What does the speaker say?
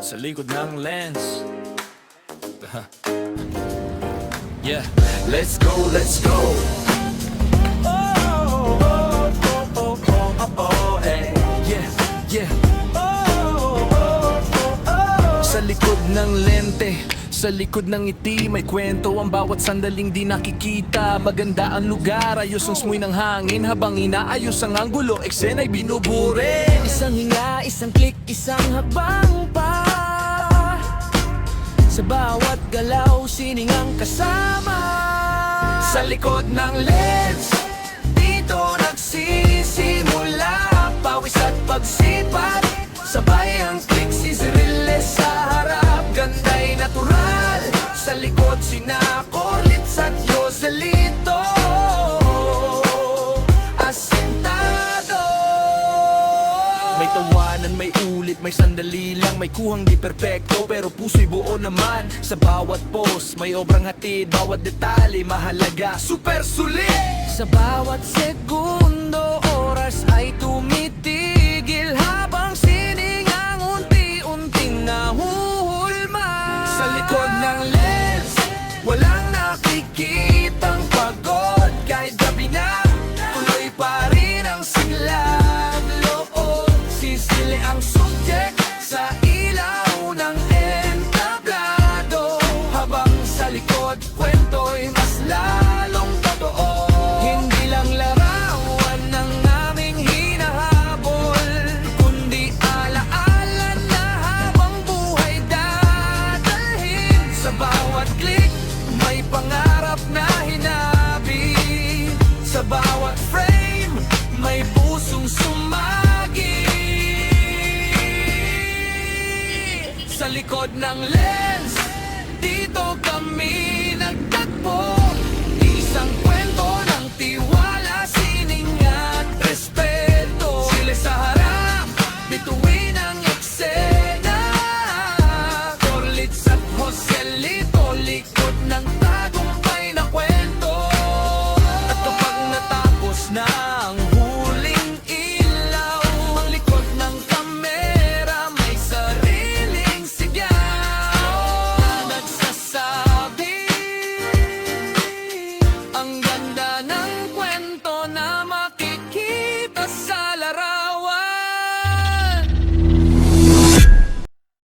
sa likod ng lens. Yeah, let's go, let's go. Oh, oh, oh, oh, oh, oh, oh, eh. Yeah, yeah. Oh, oh, oh, oh. Sa likod ng lente, sa likod ng ngiti, may kwento ang bawat sandaling di nakikita. Maganda ang lugar, ayos ang smoy ng hangin, habang inaayos ang anggulo, eksena'y binubure. Isang hinga, isang klik, isang hakbang pa. Sa bawat galaw, siningang kasama. Sa likod ng lens, dito nagsisimula pawis at pagsipat, sabay ang click, sisiriles sa harap. Ganda'y natural, sa likod sina Corlitz at Joselito asintado. May tawanan, may ulit, may sandali lang, may kuhang di perpekto, pero puso'y buo naman. Sa bawat post, may obrang hatid, bawat detalye mahalaga, super sulit. Sa bawat segundo, oras ay tumitigil, habang siningang unti-unting nahuhulma. Sa likod ng lens, walang nakikitang pagod. Kahit gabi na, tuloy pa rin ang siglang loob. Sisili ang subject sa ilaw ng entablado, habang sa likod, kwento'y mas lalong totoo. Hindi lang larawan ng aming hinahabol, kundi alaala na habang buhay dadalhin. Sa bawat click, may pangarap na hinabi. Sa bawat frame, may pusong sumagi. Sa likod ng lens, dito kami